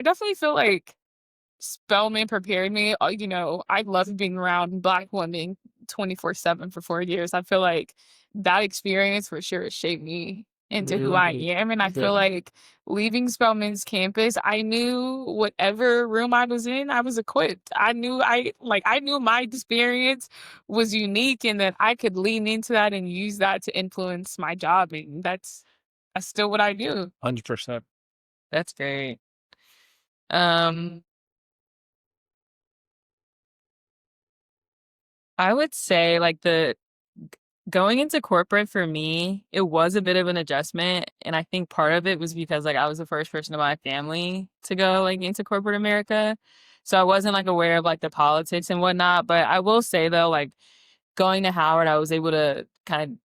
I definitely feel like Spelman prepared me. I love being around Black women 24/7 for 4 years. I feel like that experience for sure shaped me into who I am. And I feel like leaving Spelman's campus, I knew whatever room I was in, I was equipped. I knew my experience was unique and that I could lean into that and use that to influence my job. And that's still what I do. 100%. That's great. Um, I would say like going into corporate for me, it was a bit of an adjustment. And I think part of it was because like I was the first person in my family to go like into corporate America. So I wasn't like aware of like the politics and whatnot. But I will say though, like going to Howard, I was able to kind of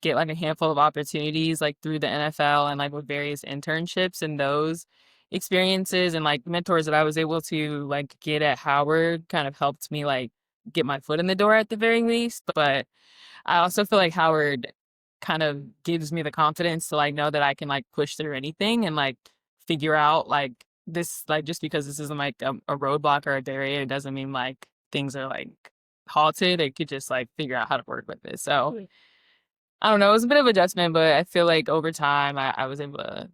get like a handful of opportunities like through the NFL and like with various internships and those experiences and like mentors that I was able to like get at Howard kind of helped me like get my foot in the door at the very least. But I also feel like Howard kind of gives me the confidence to like know that I can like push through anything and like figure out like this like just because this isn't like a roadblock or a barrier, it doesn't mean like things are like halted. It could just like figure out how to work with it. So I don't know, it was a bit of adjustment, but I feel like over time I was able to,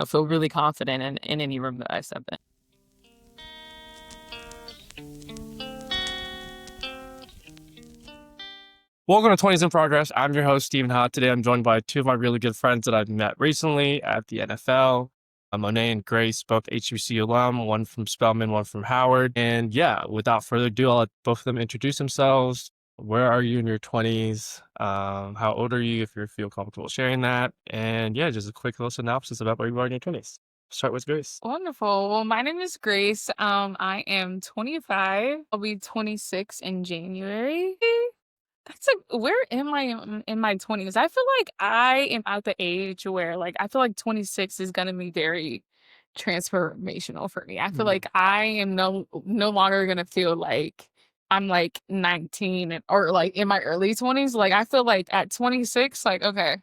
feel really confident in any room that I stepped in. Welcome to 20s in Progress. I'm your host, Stephen Hott. Today I'm joined by two of my really good friends that I've met recently at the NFL. Monet and Grace, both HBCU alum, one from Spelman, one from Howard. And yeah, without further ado, I'll let both of them introduce themselves. Where are you in your 20s? How old are you if you feel comfortable sharing that? And yeah, just a quick little synopsis about where you are in your 20s. Start with Grace. Wonderful. Well, my name is Grace. I am 25. I'll be 26 in January. Where am I in my 20s? I feel like I am at the age where like I feel like 26 is gonna be very transformational for me. I feel like I am no longer gonna feel like I'm like 19 or like in my early 20s. Like I feel like at 26, like okay,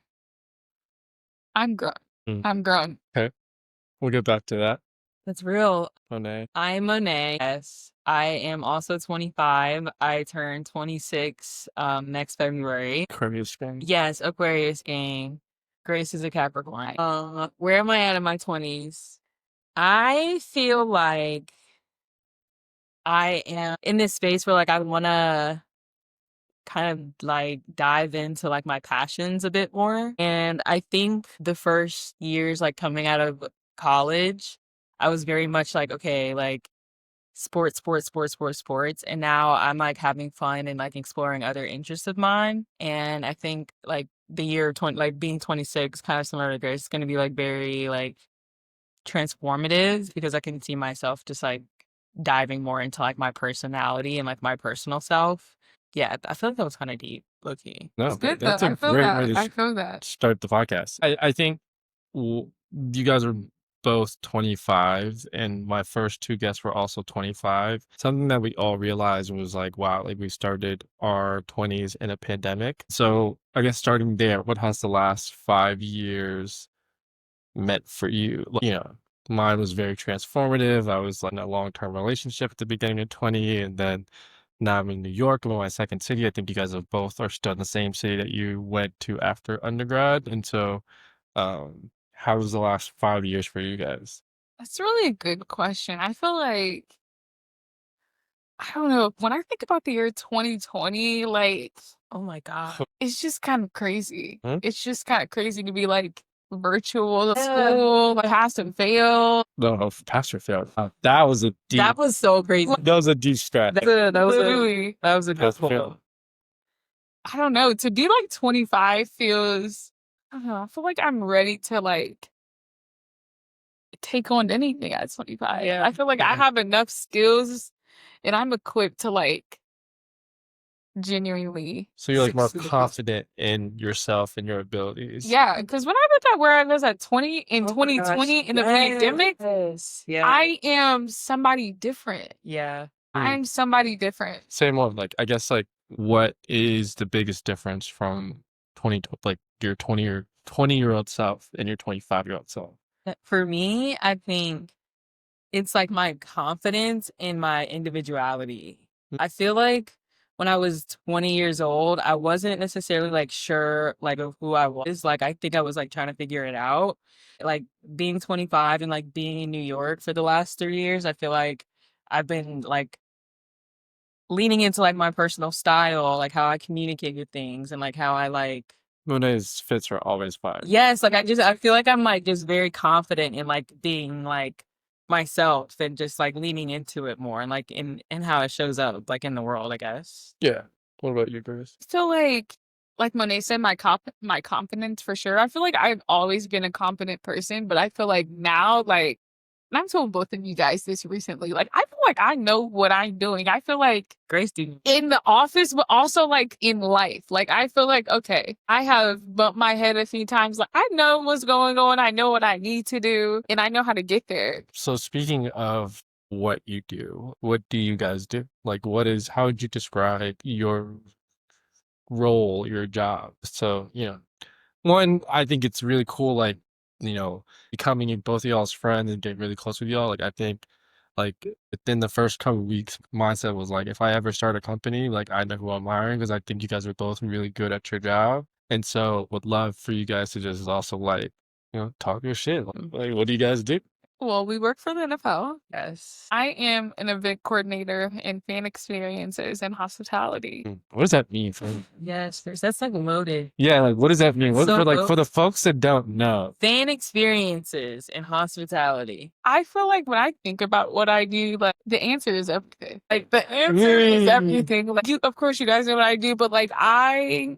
I'm grown. Mm. I'm grown. Okay, we'll get back to that. That's real. Monet. I'm Monet. Yes. I am also 25. I turn 26 next February. Aquarius gang. Yes, Aquarius gang. Grace is a Capricorn. Where am I at in my 20s? I feel like I am in this space where like I want to kind of like dive into like my passions a bit more. And I think the first years like coming out of college, I was very much like, okay, like sports, sports, sports, sports, sports. And now I'm like having fun and like exploring other interests of mine. And I think like the year 20, like being 26, kind of similar to Grace, is going to be like very like transformative because I can see myself just like diving more into like my personality and like my personal self. Yeah, I feel like that was kind of deep, low key. No, It's good that's though. a I feel great that. way to I feel that. start the podcast. I think you guys are both 25, and my first two guests were also 25. Something that we all realized was like, wow, like we started our 20s in a pandemic. So I guess starting there, what has the last 5 years meant for you? Mine was very transformative. I was like in a long-term relationship at the beginning of 20, and then now I'm in New York, I'm in my second city. I think you guys have both are still in the same city that you went to after undergrad. And so, how was the last 5 years for you guys? That's really a good question. I feel like I don't know. When I think about the year 2020, like, oh my God, it's just kind of crazy. Hmm? It's just kind of crazy to be like virtual school, like pass and fail. No, Pastor failed. That was a deep. That was so crazy. That was a deep stretch. Literally, That was a good Pastor failed. pull. I don't know. To be like 25 feels, I don't know. I feel like I'm ready to like take on anything at 25. Yeah. I feel like I have enough skills and I'm equipped to like genuinely So you're like more succeed. confident in yourself and your abilities. Yeah, because when I look at where I was at 20 in Oh my 2020 gosh, in the pandemic, yes. Yeah. I am somebody different. Yeah. I'm somebody different. Same one. Like, I guess, like, what is the biggest difference from 20, like your 20-year-old self and your 25-year-old self? For me, I think it's like my confidence in my individuality. I feel like when I was 20 years old, I wasn't necessarily like sure like of who I was. Like I think I was like trying to figure it out. Like being 25 and like being in New York for the last 3 years, I feel like I've been like leaning into like my personal style, like how I communicate with things and like how I like Monet's fits are always fire. yes, like I feel like I'm like just very confident in like being like myself and just like leaning into it more and like in how it shows up like in the world, I guess. Yeah. What about you, Grace? I feel like Monet said, my confidence for sure. I feel like I've always been a confident person, but I feel like now, like, and I've told both of you guys this recently, like, I feel like I know what I'm doing. I feel like Grace do. in the office, but also like in life. Like, I feel like, okay, I have bumped my head a few times. Like, I know what's going on. I know what I need to do, and I know how to get there. So speaking of what you do, what do you guys do? Like, how would you describe your role, your job? So, one, I think it's really cool, like, becoming both of y'all's friends and getting really close with y'all. Like, I think, like, within the first couple of weeks, mindset was like, if I ever start a company, like, I know who I'm hiring because I think you guys are both really good at your job. And so, would love for you guys to just also, like, talk your shit. Like, what do you guys do? Well, we work for the NFL. Yes. I am an event coordinator in fan experiences and hospitality. What does that mean? Yes, that's like loaded. Yeah, like, what does that mean? What, So for the folks that don't know. fan experiences and hospitality. I feel like when I think about what I do, like the answer is everything. Like the answer is everything. Like of course, you guys know what I do, but like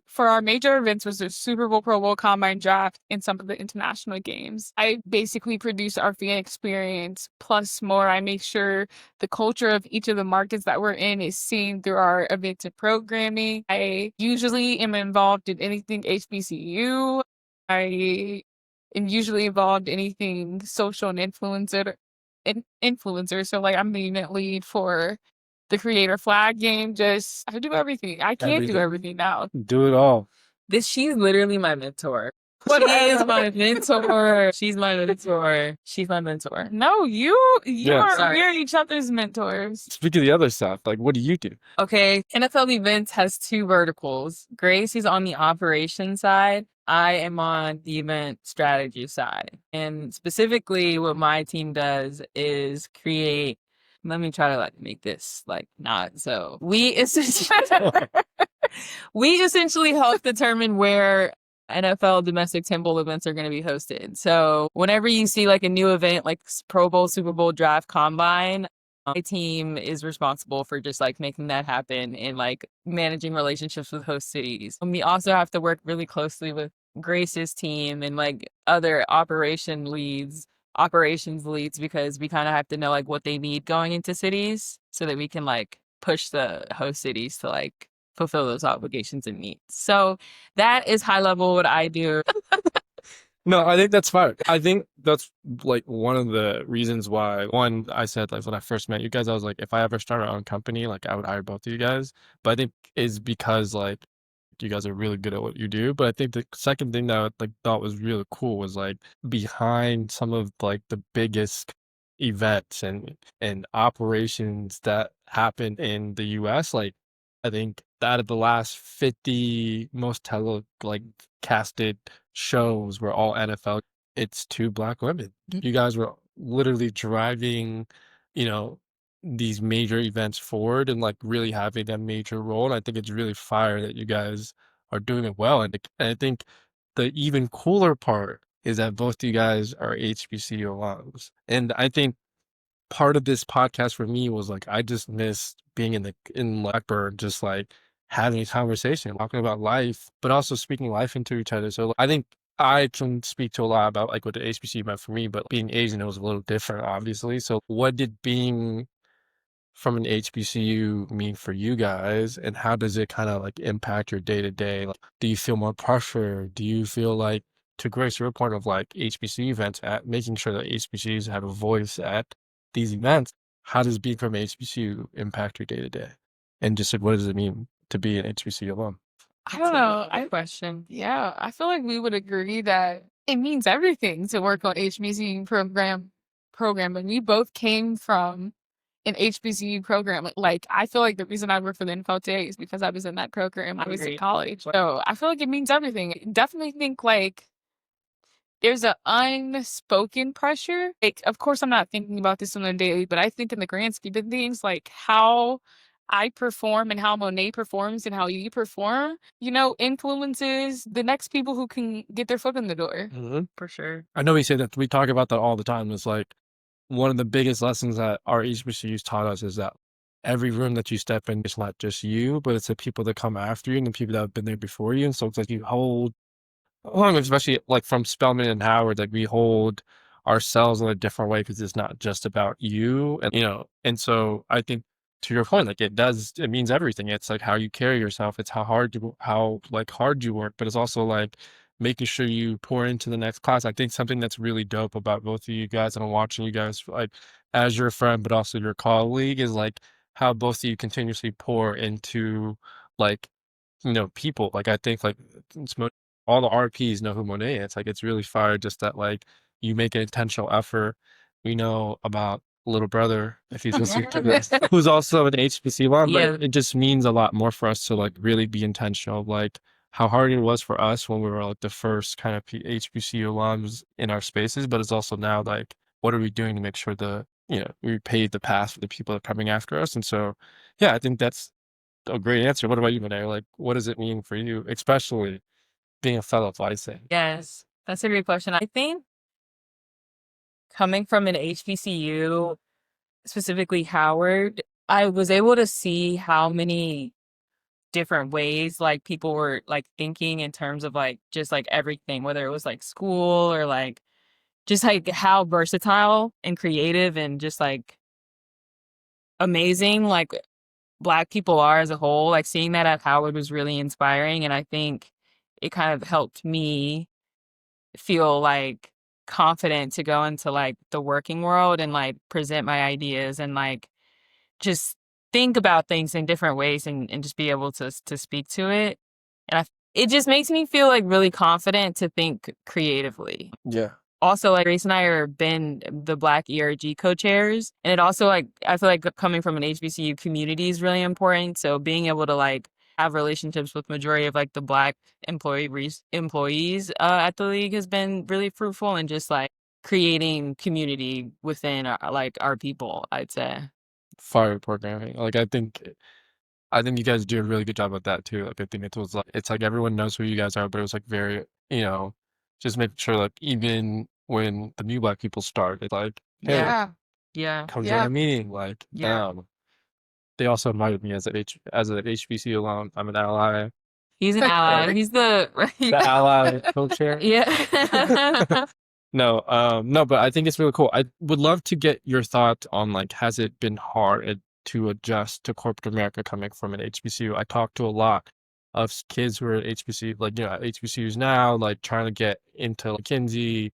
for our major events was the Super Bowl, Pro Bowl, Combine Draft, and some of the international games. I basically produce our fan experience plus more. I make sure the culture of each of the markets that we're in is seen through our events and programming. I usually am involved in anything HBCU. I am usually involved in anything social and influencer. So like I'm the unit lead for the creator flag game. Just I do everything. I can't do everything now. Do it all. She's literally my mentor. She is my mentor. She's my mentor. She's my mentor. No, you Yeah. are Sorry. we're each other's mentors. Speak of the other stuff. Like, what do you do? Okay, NFL Events has two verticals. Grace is on the operations side. I am on the event strategy side. And specifically what my team does is create, let me try to like make this like not so. We essentially help determine where NFL domestic temple events are going to be hosted. So whenever you see like a new event like Pro Bowl, Super Bowl, Draft, Combine, my team is responsible for just like making that happen and like managing relationships with host cities. And we also have to work really closely with Grace's team and like other operations leads because we kind of have to know like what they need going into cities so that we can like push the host cities to like fulfill those obligations and needs. So that is high level what I do. No, I think that's fine. I think that's like one of the reasons why, one, I said like when I first met you guys, I was like, if I ever start my own company, like I would hire both of you guys. But I think is because like you guys are really good at what you do. But I think the second thing that I like thought was really cool was like behind some of like the biggest events and operations that happen in the US, like I think out of the last 50 most casted shows were all NFL. It's two black women. You guys were literally driving, you know, these major events forward and like really having that major role. And I think it's really fire that you guys are doing it well. And I think the even cooler part is that both you guys are HBCU alums. And I think part of this podcast for me was like I just missed being in Blackbird, just like having a conversation, talking about life, but also speaking life into each other. So I think I can speak to a lot about like what the HBC meant for me, but being Asian, it was a little different, obviously. So what did being from an HBCU mean for you guys, and how does it kind of like impact your day to day? Like, do you feel more pressure? Do you feel like, to Grace, your point of like HBCU events, at making sure that HBCUs have a voice at these events, how does being from HBCU impact your day to day? And just like, what does it mean to be an HBCU alum? I don't know. Good question. Yeah, I feel like we would agree that It means everything to work on HBCU program, and we both came from an HBCU program. Like, I feel like the reason I work for the NFL today is because I was in that program. I was in college. So I feel like it means everything. Definitely think like there's an unspoken pressure. Like, of course, I'm not thinking about this on a daily, but I think in the grand scheme of things, like how I perform and how Monet performs and how you perform, influences the next people who can get their foot in the door. For sure. I know we say that, we talk about that all the time. It's like one of the biggest lessons that our HBCUs taught us is that every room that you step in, it's not just you, but it's the people that come after you and the people that have been there before you. And so it's like you hold, especially like from Spelman and Howard, like we hold ourselves in a different way because it's not just about you. And, and so I think to your point, like it means everything. It's like how you carry yourself. It's how hard you work, but it's also like making sure you pour into the next class. I think something that's really dope about both of you guys, and I'm watching you guys like as your friend, but also your colleague, is like how both of you continuously pour into like, people. Like I think like all the RPs know who Monet is. Like it's really fire just that like you make an intentional effort. We know about little brother, if he's listening to this, who's also an HBC alum, but it just means a lot more for us to like really be intentional. Like how hard it was for us when we were like the first kind of HBCU alums in our spaces, but it's also now like, what are we doing to make sure we pave the path for the people that are coming after us? And so, yeah, I think that's a great answer. What about you, Monet? Like, what does it mean for you, especially being a fellow Phi-Sig? Yes, that's a great question. I think coming from an HBCU, specifically Howard, I was able to see how many different ways like people were like thinking in terms of like just like everything, whether it was like school or like just like how versatile and creative and just like amazing like Black people are as a whole. Like seeing that at Howard was really inspiring, and I think it kind of helped me feel like confident to go into like the working world and like present my ideas and like just think about things in different ways and just be able to speak to it. And it just makes me feel like really confident to think creatively. Yeah. Also, like Grace and I are been the Black ERG co-chairs, and it also like I feel like coming from an HBCU community is really important. So being able to like have relationships with majority of like the Black employees at the league has been really fruitful, and just like creating community within like our people, I'd say. Fire programming. Like I think you guys do a really good job at that too. Like I think it's like everyone knows who you guys are, but it was like very, just making sure like even when the new Black people start, it's like, hey, Yeah. come join a meeting. Like, they also invited me as an HBC alum. I'm an ally. He's an ally. He's the ally co-chair. Yeah. No, but I think it's really cool. I would love to get your thought on like, has it been hard to adjust to corporate America coming from an HBCU? I talk to a lot of kids who are at HBCU, like, at HBCUs now, like trying to get into McKinsey,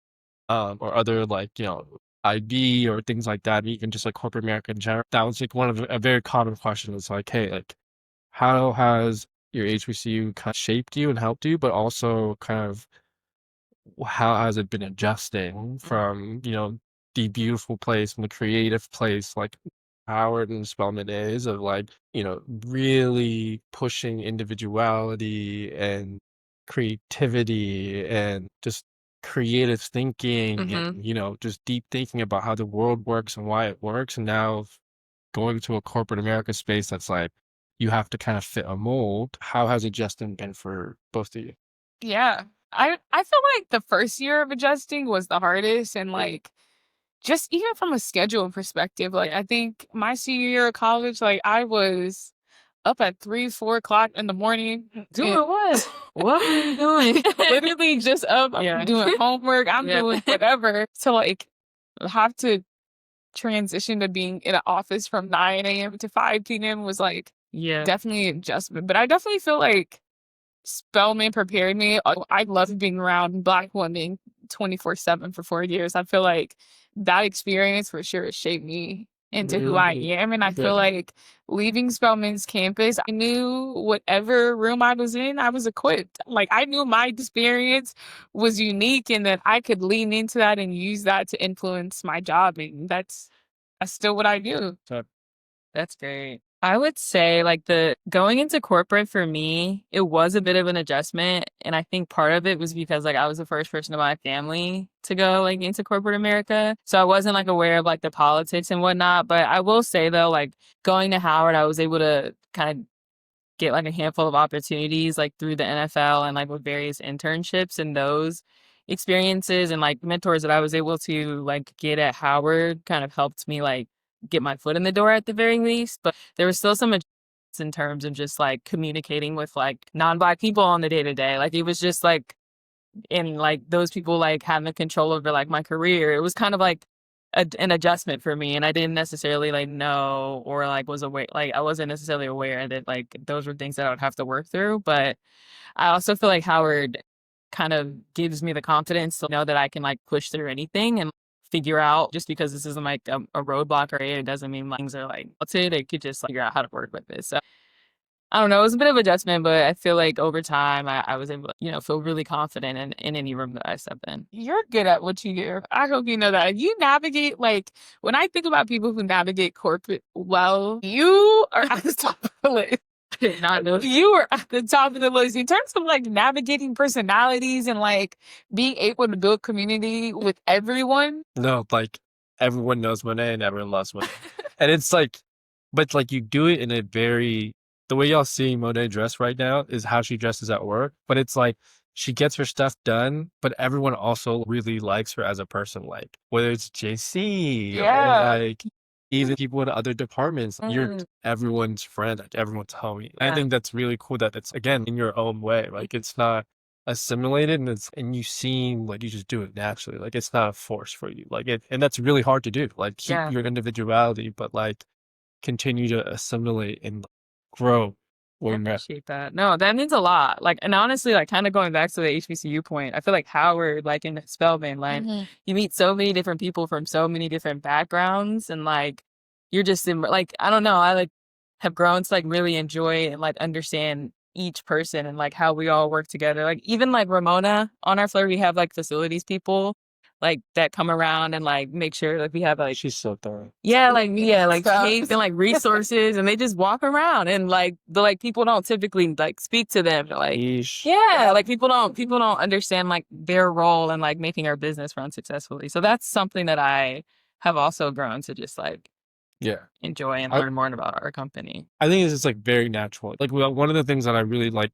or other like, IB or things like that, even just like corporate America in general. That was like one of a very common question. It's like, hey, like, how has your HBCU kind of shaped you and helped you, but also kind of how has it been adjusting from, the beautiful place and the creative place like Howard and Spelman is, of like, really pushing individuality and creativity and just creative thinking and, just deep thinking about how the world works and why it works. And now going to a corporate America space that's like, you have to kind of fit a mold. How has adjusting been for both of you? Yeah. I feel like the first year of adjusting was the hardest, and like just even from a schedule perspective, like I think my senior year of college, like I was up at 3, 4 o'clock in the morning. Doing what? What are you doing? Literally just up doing homework. I'm doing whatever. So like have to transition to being in an office from 9 a.m. to 5 p.m. was like definitely an adjustment. But I definitely feel like Spelman prepared me. I love being around Black women 24/7 for 4 years. I feel like that experience for sure shaped me into who I am. And I feel Yeah. like leaving Spelman's campus, I knew whatever room I was in, I was equipped. Like I knew my experience was unique and that I could lean into that and use that to influence my job. And that's still what I do. So That's great. I would say like the going into corporate for me, it was a bit of an adjustment. And I think part of it was because like I was the first person in my family to go like into corporate America. So I wasn't like aware of like the politics and whatnot. But I will say though, like going to Howard, I was able to kind of get like a handful of opportunities like through the NFL and like with various internships and those experiences and like mentors that I was able to like get at Howard kind of helped me like get my foot in the door at the very least. But there was still some adjustments in terms of just like communicating with like non-black people on the day to day. Like it was just like and like those people like having control over like my career. It was kind of like an adjustment for me, and I didn't necessarily like know or like was aware. Like I wasn't necessarily aware that like those were things that I would have to work through. But I also feel like Howard kind of gives me the confidence to know that I can like push through anything and figure out just because this isn't like a roadblock or it doesn't mean like, things are like melted. It could just like, figure out how to work with it. So I don't know. It was a bit of adjustment, but I feel like over time I was able to, feel really confident in any room that I stepped in. You're good at what you do. I hope you know that. You navigate, like, when I think about people who navigate corporate well, you are at the top of the list. Did not know. You are at the top of the list in terms of like navigating personalities and like being able to build community with everyone. no, like everyone knows Monet and everyone loves Monet. And it's like, but like you do it in a very, the way y'all see Monet dress right now is how she dresses at work. But it's like she gets her stuff done, but everyone also really likes her as a person. Like whether it's JC or Yeah. like even people in other departments, you're Mm. everyone's friend, like everyone's homie. I Yeah. think that's really cool that it's again in your own way. Like it's not assimilated and you seem like you just do it naturally. Like it's not a force for you. Like it and that's really hard to do. Like keep Yeah. your individuality, but like continue to assimilate and grow I where you're at. appreciate that. No, that means a lot. Like, and honestly, like, kind of going back to the HBCU point, I feel like Howard, like in Spelman, like, you meet so many different people from so many different backgrounds, and like, you're just in, like, I don't know, I like have grown to like really enjoy and like understand each person and like how we all work together. Like, even like Ramona on our floor, we have like facilities people like that come around and like make sure like we have like She's so thorough. like Stuff. tapes and like resources and they just walk around and like the like people don't typically like speak to them like Yeesh. like people don't understand like their role in like making our business run successfully. So that's something that I have also grown to just like Yeah. enjoy and I- learn more about our company. I think it's just like very natural. Like one of the things that I really like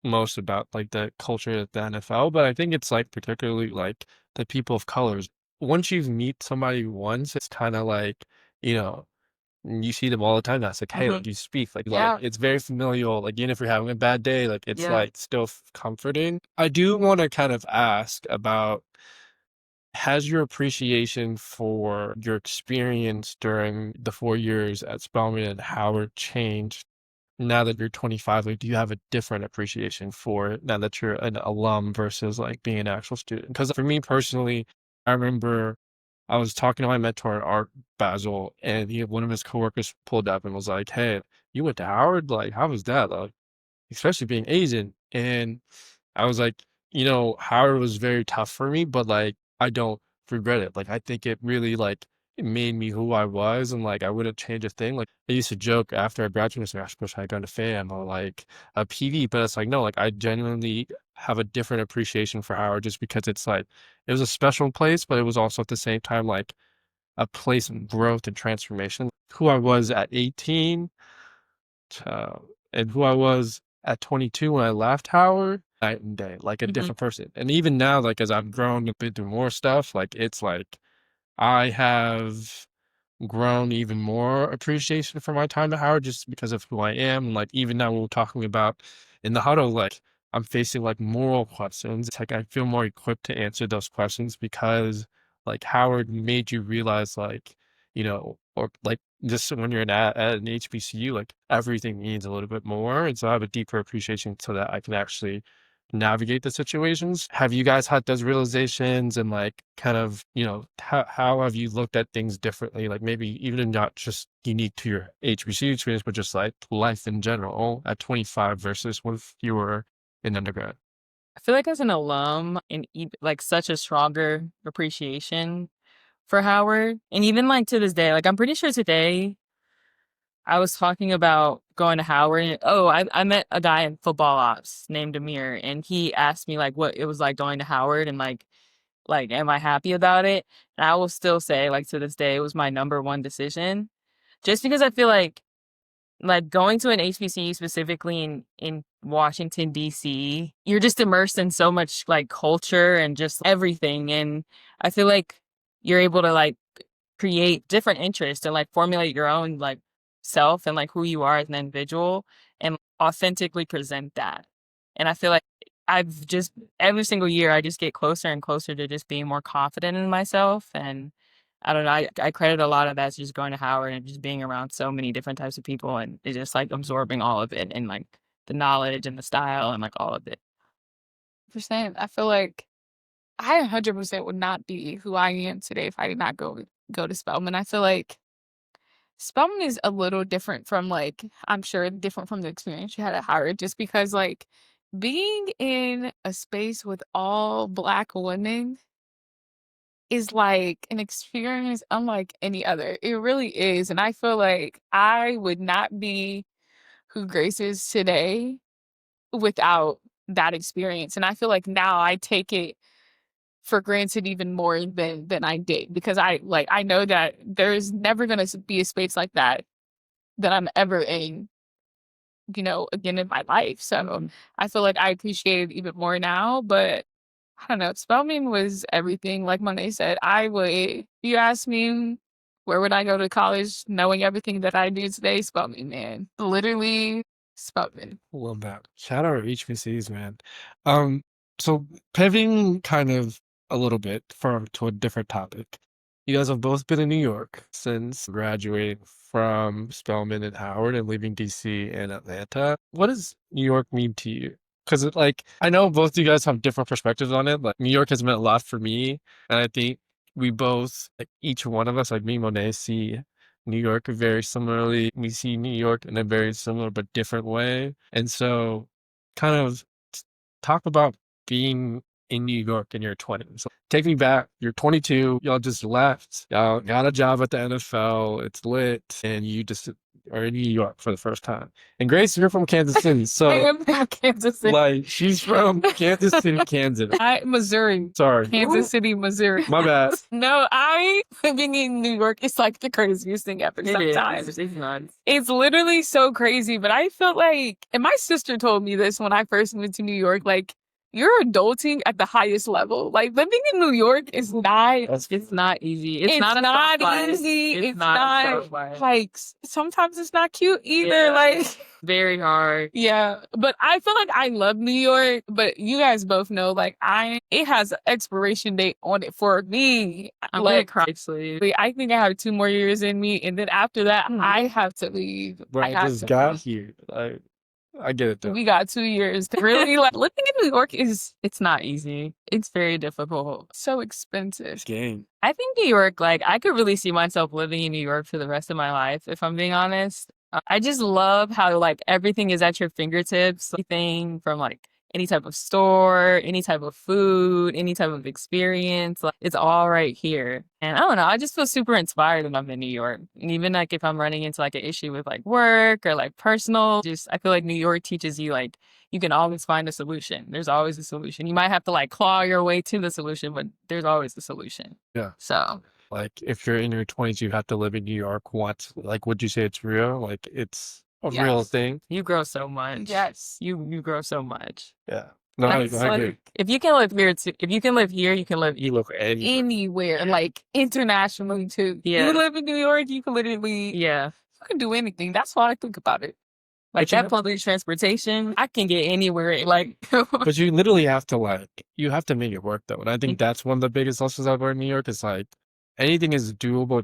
most about like the culture at the NFL, but I think it's like particularly like the people of colors. Once you meet somebody once, it's kind of like, you know, you see them all the time. That's like, hey, like you speak, Yeah. it's very familial. Like even if you're having a bad day, like it's Yeah. like still comforting. I do want to kind of ask about has your appreciation for your experience during the 4 years at Spelman and Howard changed now that you're 25? Like, do you have a different appreciation for it now that you're an alum versus like being an actual student? Because for me personally, I remember I was talking to my mentor at Art Basel, and one of his coworkers pulled up and was like, "Hey, you went to Howard? Like, how was that? Like, especially being Asian." And I was like, Howard was very tough for me, but like I don't regret it. Like I think it really like it made me who I was, and like I wouldn't change a thing. Like I used to joke after I graduated, I wish I had gone to FAM or like a PV, but it's like no, like I genuinely have a different appreciation for Howard just because it's like it was a special place, but it was also at the same time like a place of growth and transformation. Who I was at 18 and who I was at 22 when I left Howard, night and day, like a different person. And even now, like as I've grown and been through more stuff, like it's like I have grown even more appreciation for my time at Howard just because of who I am. And like even now, we're talking about in the huddle, like I'm facing like moral questions. It's like I feel more equipped to answer those questions because like Howard made you realize like, or like just when you're at an HBCU, like everything means a little bit more. And so I have a deeper appreciation so that I can actually navigate the situations. Have you guys had those realizations and like kind of, how have you looked at things differently? Like maybe even not just unique to your HBCU experience, but just like life in general at 25 versus when you were in undergrad. I feel like as an alum and like such a stronger appreciation for Howard. And even like to this day, like I'm pretty sure today I was talking about going to Howard. And, I met a guy in football ops named Amir, and he asked me like what it was like going to Howard and like am I happy about it? And I will still say like to this day it was my number one decision. Just because I feel like going to an HBCU specifically in Washington D.C., you're just immersed in so much like culture and just everything, and I feel like you're able to like create different interests and like formulate your own like self and like who you are as an individual and authentically present that. And I feel like I've just every single year I just get closer and closer to just being more confident in myself. And I don't know, I credit a lot of that to just going to Howard and just being around so many different types of people and it's just like absorbing all of it and like the knowledge and the style and like all of it. Percent. I feel like I 100% would not be who I am today if I did not go to Spelman. I feel like Spelman is a little different from like I'm sure different from the experience you had at Howard, just because like being in a space with all Black women is like an experience unlike any other. It really is. And I feel like I would not be who Grace is today without that experience. And I feel like now I take it for granted even more than I did, because I know that there's never gonna be a space like that I'm ever in, again in my life. So I feel like I appreciate it even more now. But I don't know, Spelman was everything. Like Monet said, if you ask me where would I go to college knowing everything that I do today, Spelman, man. Literally Spelman. Love that. Shout out HBCs, man. Um, so pivoting kind of a little bit to a different topic. You guys have both been in New York since graduating from Spelman and Howard and leaving DC and Atlanta. What does New York mean to you? Because I know both you guys have different perspectives on it. Like New York has meant a lot for me, and I think we both, like each one of us, like me, and Monet, see New York very similarly. We see New York in a very similar but different way. And so kind of talk about being in New York in your 20s. So take me back. You're 22. Y'all just left. Y'all got a job at the NFL. It's lit. And you just are in New York for the first time. And Grace, you're from Kansas City. I So am from Kansas City. like she's from Kansas City, Kansas. Missouri. Sorry. Kansas City, Missouri. My bad. No, living in New York is like the craziest thing ever sometimes. It's nuts. It's literally so crazy, but I felt like, and my sister told me this when I first moved to New York, like, you're adulting at the highest level. Like, living in New York is not, It's not easy. it's not a not soft life. easy. It's a not, soft life. like, sometimes it's not cute either. Yeah. Like, Very hard. yeah, but I feel like I love New York, but you guys both know, like, it has an expiration date on it for me. I'm Like, gonna cry. Sleep. I think I have 2 more years in me, and then after that, I have to leave. Bro, I just got here. Like, I get it though. We got 2 years to really like living in New York it's not easy. It's very difficult. So expensive. Game. I think New York, like I could really see myself living in New York for the rest of my life, if I'm being honest. I just love how like everything is at your fingertips. Anything from like any type of store, any type of food, any type of experience. Like, it's all right here. And I don't know, I just feel super inspired when I'm in New York. And even like if I'm running into like an issue with like work or like personal, just I feel like New York teaches you like you can always find a solution. There's always a solution. You might have to like claw your way to the solution, but there's always a solution. Yeah. So Like if you're in your 20s, you have to live in New York once. Like, would you say it's real? Like it's a real Yes. thing? you grow so much. Yes. You grow so much. Yeah. No, I It's agree. like If you can live here too, if you can live here, you can live You look anywhere. anywhere, like internationally too. Yeah. You live in New York, you can literally yeah. you can do anything. That's why I think about it. Like But you that know- public transportation, I can get anywhere. Like But you literally have to you have to make it work though. And I think that's one of the biggest lessons I've learned in New York is like anything is doable,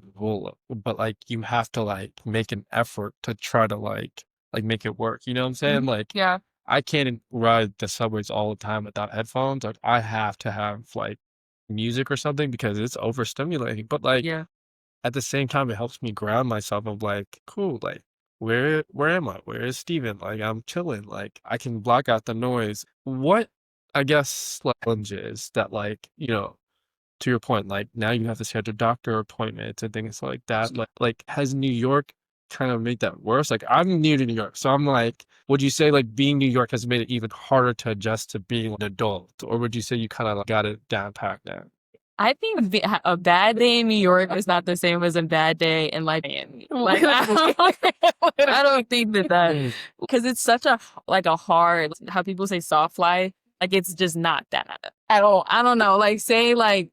but like you have to like make an effort to try to like make it work. You know what I'm saying? Like Yeah. I can't ride the subways all the time without headphones. Like I have to have like music or something because it's overstimulating. But like Yeah. at the same time, it helps me ground myself of like, cool, like where am I? Where is Steven? Like I'm chilling. Like I can block out the noise. What I guess like challenges that like, to your point, like now you have to schedule doctor appointments and things like that. Like has New York kind of made that worse? Like I'm new to New York, so I'm like, would you say like being New York has made it even harder to adjust to being an adult, or would you say you kind of like, got it down packed now? I think a bad day in New York is not the same as a bad day in like Miami. Like I don't think that because it's such a hard, how people say soft life. Like it's just not that at all. I don't know. Like say like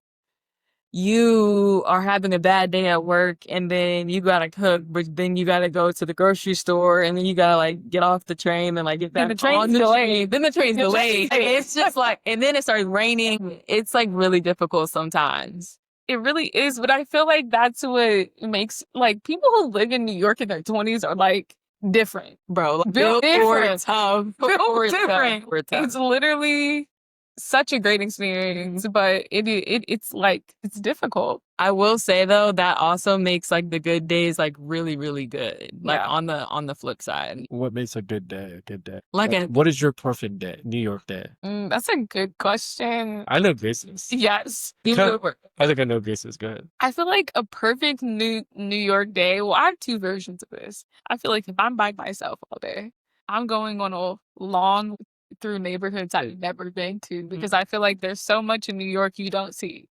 you are having a bad day at work and then you gotta cook, but then you gotta go to the grocery store and then you gotta like get off the train and like get back on the train. Then the train's delayed. Like, it's just like, and then it starts raining. It's like really difficult sometimes. It really is, but I feel like that's what makes like people who live in New York in their 20s are like different, Bro. Like, built different. Built different. tough. It's literally such a great experience, but it's like it's difficult. I will say though that also makes like the good days like really really good. Like Yeah. on the flip side. What makes a good day a good day? Like what is your perfect day, New York day? That's a good question. I know Grace's. Yes. I think I know Grace's. Go ahead. I feel like a perfect New York day. Well, I have two versions of this. I feel like if I'm by myself all day, I'm going on a long through neighborhoods I've never been to because I feel like there's so much in New York you don't see.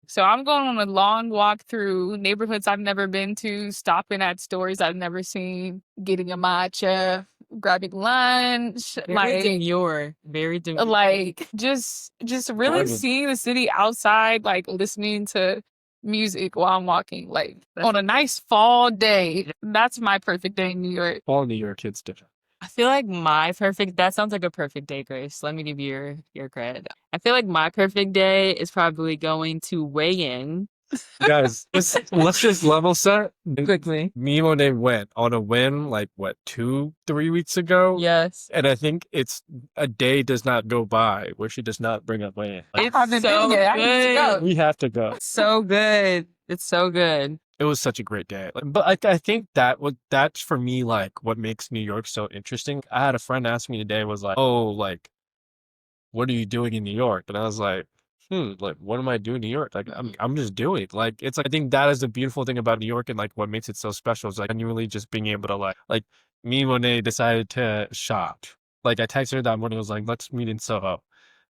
So I'm going on a long walk through neighborhoods I've never been to, stopping at stores I've never seen, getting a matcha, grabbing lunch, very demure. like just really seeing the city outside, like listening to music while I'm walking, like on a nice fall day. That's my perfect day in New York. Fall in New York, it's different. I feel like that sounds like a perfect day, Grace. Let me give you your credit. I feel like my perfect day is probably going to weigh in. Guys, let's just level set. Quickly. Me and Monet went on a whim like what 2-3 weeks ago. Yes. And I think it's a day does not go by where she does not bring up Wayne. It's so good. We have to go. So good. It's so good. It was such a great day. But I think that's for me like what makes New York so interesting. I had a friend ask me today, was like, oh, like, what are you doing in New York? And I was like, like, what am I doing in New York? Like, I'm just doing. Like, it's like, I think that is the beautiful thing about New York and like what makes it so special is like genuinely just being able to like me and Monet decided to shop. Like I texted her that morning, I was like, let's meet in Soho.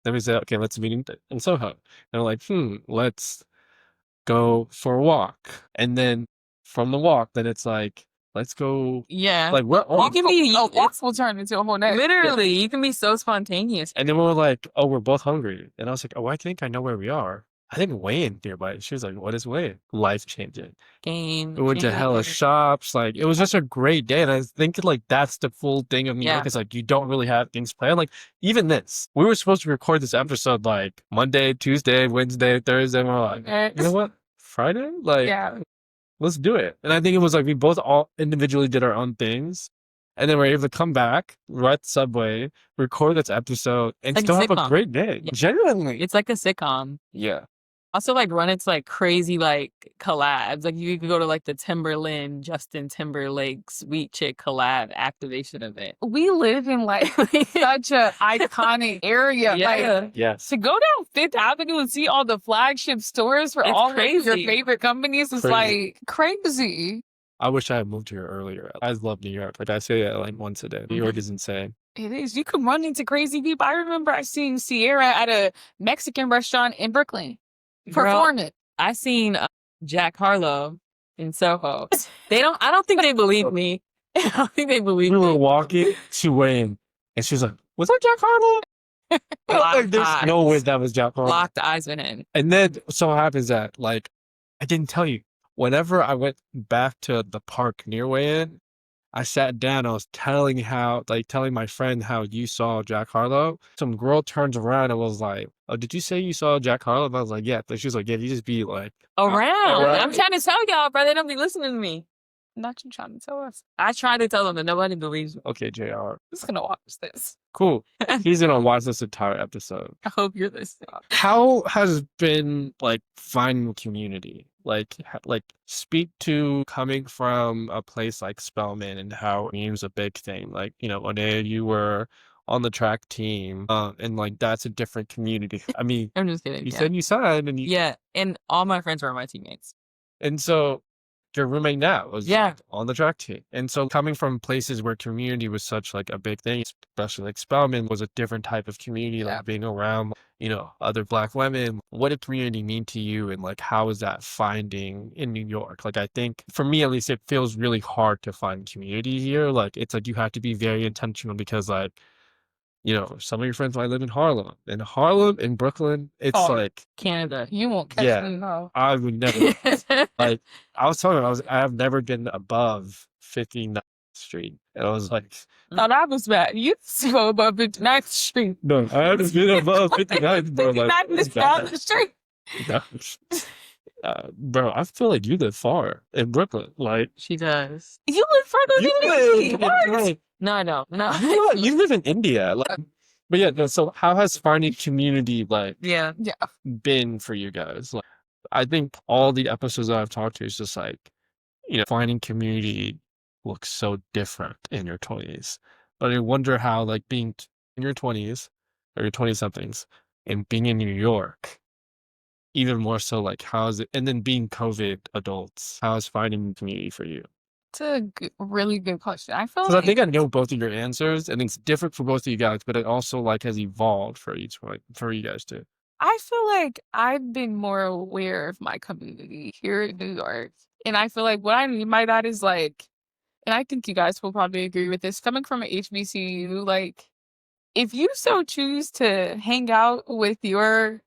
Then we said, okay, let's meet in Soho. And we're like, let's go for a walk. And then from the walk, then it's like, let's go. Yeah. Like, what? You can be, walks will turn into a whole night. Literally, you can be so spontaneous. And then we were like, oh, we're both hungry. And I was like, oh, I think I know where we are. I think Wayne nearby. She was like, what is Wayne? Life changing. Game. We went to hella shops. Like, it was just a great day. And I think like that's the full thing of New York is like, you don't really have things planned. Like, even this, we were supposed to record this episode like Monday, Tuesday, Wednesday, Thursday. And we're like, you know what? Friday? Like, let's do it. And I think it was like we both all individually did our own things. And then we're able to come back, ride the subway, record this episode, and like still have a great day. Yeah. Genuinely. It's like a sitcom. Yeah. Also, like, run into, like, crazy, like, collabs. Like, you could go to, like, the Timberland, Justin Timberlake, Sweet Chick collab activation event. We live in, like, such a iconic area. Yeah. Like, Yes. to go down Fifth Avenue and see all the flagship stores for all of your favorite companies is, like, crazy. I wish I had moved here earlier. I love New York. Like, I say that, like, once a day. New York is insane. It is. You can run into crazy people. I remember I seen Sierra at a Mexican restaurant in Brooklyn. Perform it. I seen Jack Harlow in Soho. I don't think they believe me. I don't think they believe me. We were walking to Wayne, and she was like, was that Jack Harlow? Like, there's no way that was Jack Harlow. Locked eyes with him. And then so happens that, like, I didn't tell you, whenever I went back to the park near Wayne, I sat down, I was telling my friend how you saw Jack Harlow. Some girl turns around and was like, oh, did you say you saw Jack Harlow? And I was like, yeah. She was like, yeah, you just be like around. I'm trying to tell y'all, bro. They don't be listening to me. Not you trying to tell us. I try to tell them that nobody believes me. Okay, JR. Who's gonna watch this? Cool. He's gonna watch this entire episode. I hope you're listening. How has it been like finding community? Like speak to coming from a place like Spelman and how it was a big thing. Like, Monet, you were on the track team, and like that's a different community. I mean, I'm just kidding. you said you signed, and Yeah, and all my friends were my teammates. and so your roommate now was Yeah. on the track team. And so coming from places where community was such like a big thing, especially like Spelman was a different type of community, like being around, other Black women. What did community mean to you? And like, how is that finding in New York? Like, I think for me, at least, it feels really hard to find community here. Like, it's like you have to be very intentional because like, some of your friends might live in Harlem. In Harlem, in Brooklyn, it's like Canada. You won't catch me now. I would never. Like I was telling him, I have never been above 59th Street, and I was like, No, that was bad. You go above 59th Street. no, I haven't been above 59th, bro. Like, 59th is down the street. no. Bro, I feel like you live far in Brooklyn. Like She does. You live further you than me. live, What? No, I don't. No. you live in India. Like, but yeah, no, so how has finding community like Yeah. been for you guys? Like, I think all the episodes that I've talked to is just like, finding community looks so different in your 20s. But I wonder how like being in your 20s or your 20 somethings and being in New York, even more so, like how is it, and then being COVID adults, how is finding community for you? It's a really good question. I feel Because I like think I know both of your answers, and it's different for both of you guys, but it also like has evolved for each, like for you guys too. I feel like I've been more aware of my community here in New York. And I feel like what I mean by that is like, and I think you guys will probably agree with this, coming from an HBCU, like if you so choose to hang out with your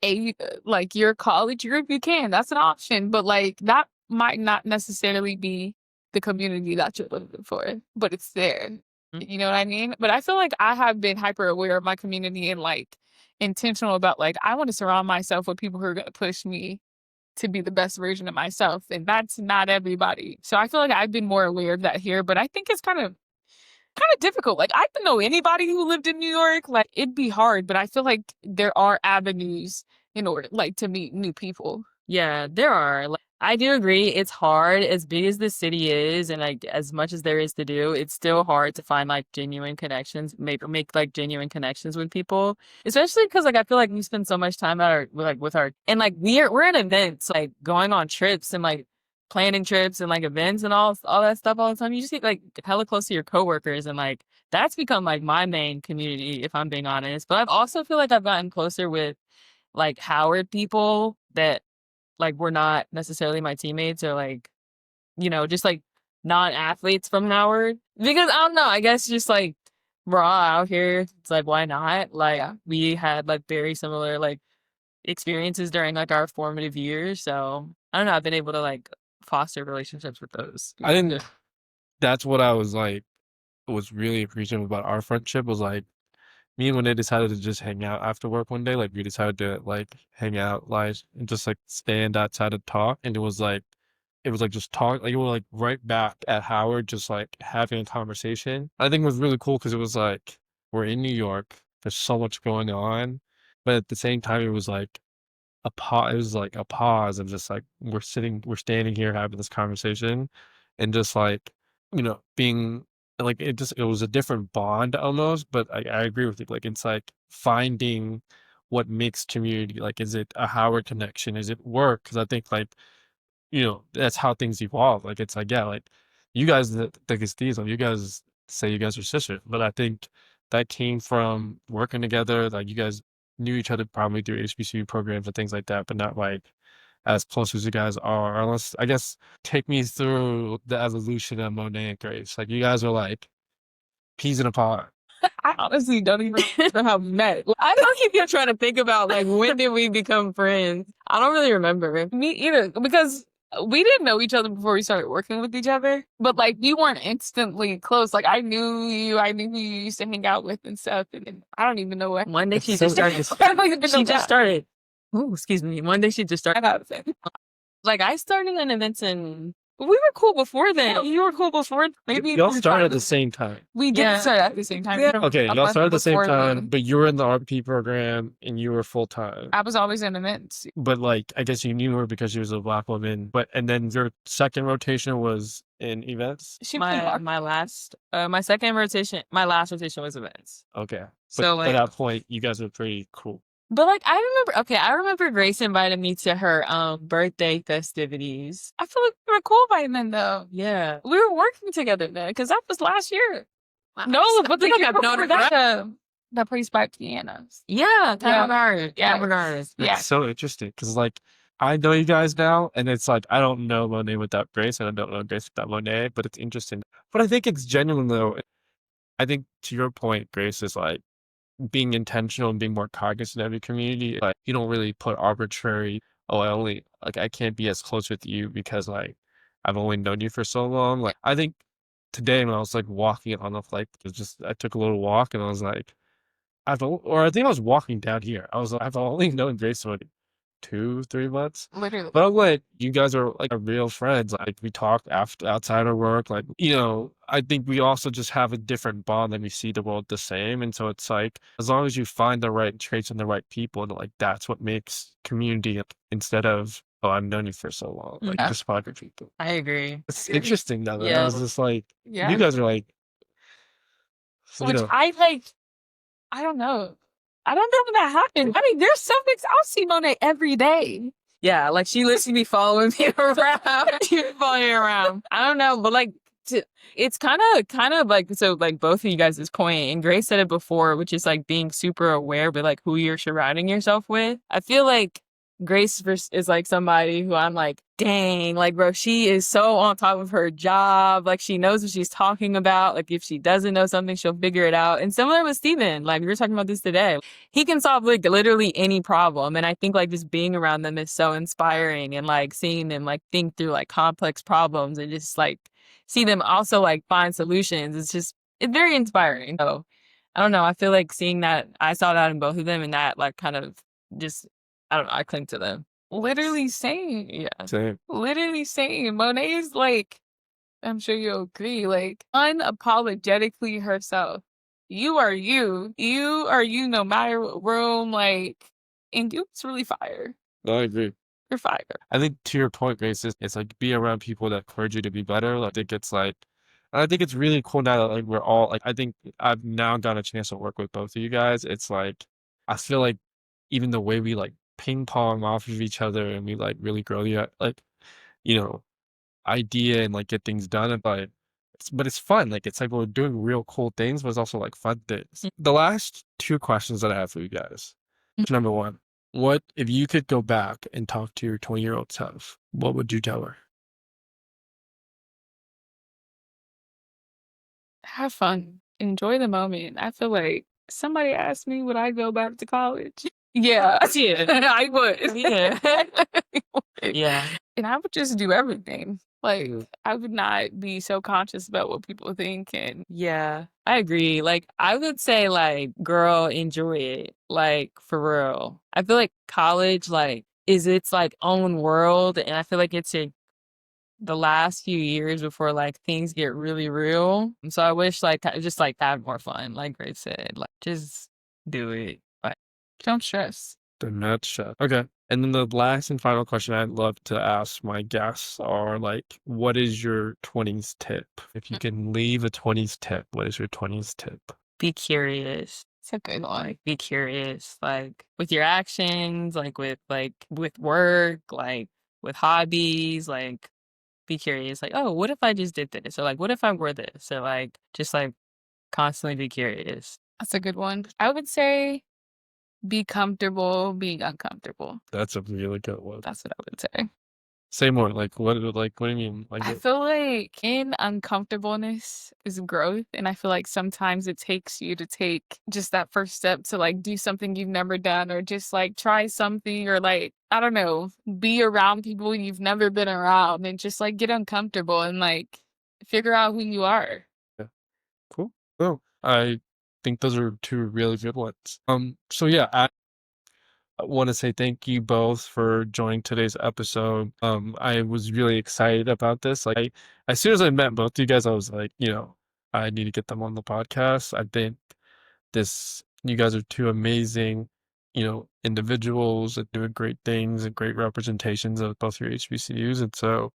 your college group, you can. That's an option. But like that might not necessarily be the community that you're looking for, but it's there. You know what I mean? But I feel like I have been hyper aware of my community and like intentional about like I want to surround myself with people who are gonna push me to be the best version of myself. And that's not everybody. So I feel like I've been more aware of that here, but I think it's kind of difficult. Like I don't know anybody who lived in New York. Like it'd be hard, but I feel like there are avenues in order like to meet new people. Yeah, there are. Like, I do agree. It's hard as big as the city is, and like as much as there is to do, it's still hard to find like genuine connections, make like genuine connections with people. Especially because like I feel like we spend so much time with our and like we're at events, like going on trips and like planning trips and like events and all that stuff all the time. You just get like hella close to your coworkers, and like that's become like my main community, if I'm being honest. But I also feel like I've gotten closer with like Howard people that like were not necessarily my teammates or like, just like non-athletes from Howard. Because I don't know, I guess just like we're all out here. It's like, why not? Like we had like very similar like experiences during like our formative years. So I don't know, I've been able to like foster relationships with those. I didn't. That's what I was like. Was really appreciative about our friendship was like me and when they decided to just hang out after work one day. Like we decided to like hang out, like and just like stand outside and talk. And it was like just talk. Like we were like right back at Howard, just like having a conversation. I think it was really cool because it was like we're in New York. There's so much going on, but at the same time, it was like a pause. It was like a pause of just like we're standing here having this conversation, and just like being like it was a different bond almost. But I agree with you. Like it's like finding what makes community. Like, is it a Howard connection? Is it work? Because I think like that's how things evolve. Like it's like, yeah, like you guys the Castillos, you guys say you guys are sisters, but I think that came from working together. Like you guys knew each other probably through HBCU programs and things like that, but not like as close as you guys are. Unless, I guess, take me through the evolution of Monet and Grace. Like you guys are like peas in a pod. I honestly don't even know how we met. I don't keep trying to think about like when did we become friends. I don't really remember. Me either, because we didn't know each other before we started working with each other. But like we weren't instantly close. Like I knew you, I knew who you used to hang out with and stuff. And I don't even know what. One day she It's so just started. I don't even know She just that. started. Oh, excuse me. One day she just started. I gotta say. Like I started in events in We were cool before then. You were cool before. Maybe Y'all started at the same time. We did start at the same time. Yeah. Okay, A y'all month started at the same before time, then. but you were in the RP program and you were full time. I was always in the men's. But like, I guess you knew her because she was a Black woman. But and then your second rotation was in events. She played my last my second rotation, my last rotation was events. Okay, but So at like, that point, you guys were pretty cool. but like I remember Grace invited me to her birthday festivities. I feel like we were cool by then, though. Yeah. We were working together then, because that was last year. No, but the then year I've known before her that, that plays by pianos. Yeah, Yeah. regardless. Yeah. Regardless. It's Yeah. so interesting because like I know you guys now, and it's like I don't know Monet without Grace, and I don't know Grace without Monet, but it's interesting. But I think it's genuine though. I think to your point, Grace is like being intentional and being more cognizant of your community. Like you don't really put arbitrary, oh, I can't be as close with you because like I've only known you for so long. Like I think today when I was like walking on the flight, it was just I took a little walk and I was like, or I think I was walking down here. I was like, I've only known Grace for like 2, 3 months. Literally. But I'm like, you guys are like real friends. Like we talk after outside of work. Like, I think we also just have a different bond and we see the world the same. And so it's like as long as you find the right traits and the right people, and like that's what makes community instead of, oh, I've known you for so long. Like Yeah. just find your people. I agree. It's interesting though. Yeah. I was just like, Yeah. you guys are like Which I like, I don't know. I don't know when that happened. I mean, there's some things I'll see Monet every day. Yeah, like she literally be following me around. She be following me around. I don't know, but like it's kind of like, so like both of you guys' point, and Grace said it before, which is like being super aware, but like who you're surrounding yourself with. I feel like Grace is like somebody who I'm like, dang, like bro, she is so on top of her job. Like she knows what she's talking about. Like if she doesn't know something, she'll figure it out. And similar with Steven, like we were talking about this today. He can solve like literally any problem. And I think like just being around them is so inspiring, and like seeing them like think through like complex problems and just like see them also like find solutions. It's very inspiring. So I don't know. I feel like seeing that, I saw that in both of them, and that like kind of just, I don't know, I cling to them. Literally same. Yeah. same. Literally same. Monet is like, I'm sure you'll agree, like unapologetically herself. You are you. You are you no matter what room, like, and you it's really fire. I agree. You're fire. I think to your point, Grace, it's like be around people that encourage you to be better. Like, I think it's like, and I think it's really cool now that like we're all like, I think I've now got a chance to work with both of you guys. It's like, I feel like even the way we like ping pong off of each other and we like really grow the like, you know, idea and like get things done. And like, but it's fun. Like, it's like we're doing real cool things, but it's also like fun things. The last 2 questions that I have for you guys. Number 1. What if you could go back and talk to your 20-year-old self? What would you tell her? Have fun. Enjoy the moment. I feel like somebody asked me, would I go back to college? Yeah. Yeah. I would. Yeah. I would. Yeah. And I would just do everything. Like, I would not be so conscious about what people think. And Yeah, I agree. Like, I would say, like, girl, enjoy it. Like, for real. I feel like college, like, is its like own world. And I feel like it's the last few years before like things get really real. So I wish like I just like have more fun, like Grace said. Like, just do it. Like, don't stress. The nutshell. Okay. And then the last and final question I'd love to ask my guests are like, what is your 20s tip? If you can leave a 20s tip, what is your 20s tip? be curious. It's a good one. Like, be curious, like with your actions, like with work, like with hobbies, like be curious. Like, oh, what if I just did this? Or like, what if I were this? Or like, just like constantly be curious. That's a good one. I would say be comfortable being uncomfortable. That's a really good one. That's what I would say. Say more. Like, what do you mean? Like, I feel like in uncomfortableness is growth. And I feel like sometimes it takes you to take just that first step to like do something you've never done, or just like try something, or like, I don't know, be around people you've never been around, and just like get uncomfortable and like figure out who you are. yeah. Cool. Well, I think those are 2 really good ones. So yeah, I want to say thank you both for joining today's episode. I was really excited about this. Like, as soon as I met both you guys, I was like, I need to get them on the podcast. I think you guys are two amazing, individuals and doing great things and great representations of both your HBCUs. And so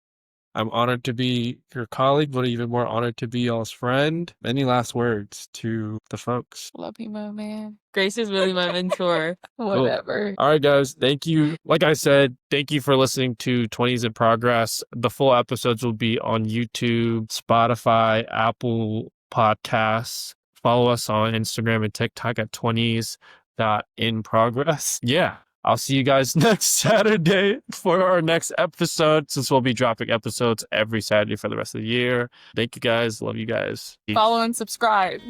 I'm honored to be your colleague, but even more honored to be y'all's friend. Any last words to the folks? Love you, my man. Grace is really my mentor. Whatever. All right, guys. Thank you. Like I said, thank you for listening to 20s in Progress. The full episodes will be on YouTube, Spotify, Apple Podcasts. Follow us on Instagram and TikTok at 20s.inprogress. Yeah. I'll see you guys next Saturday for our next episode, since we'll be dropping episodes every Saturday for the rest of the year. Thank you guys. Love you guys. Peace. Follow and subscribe.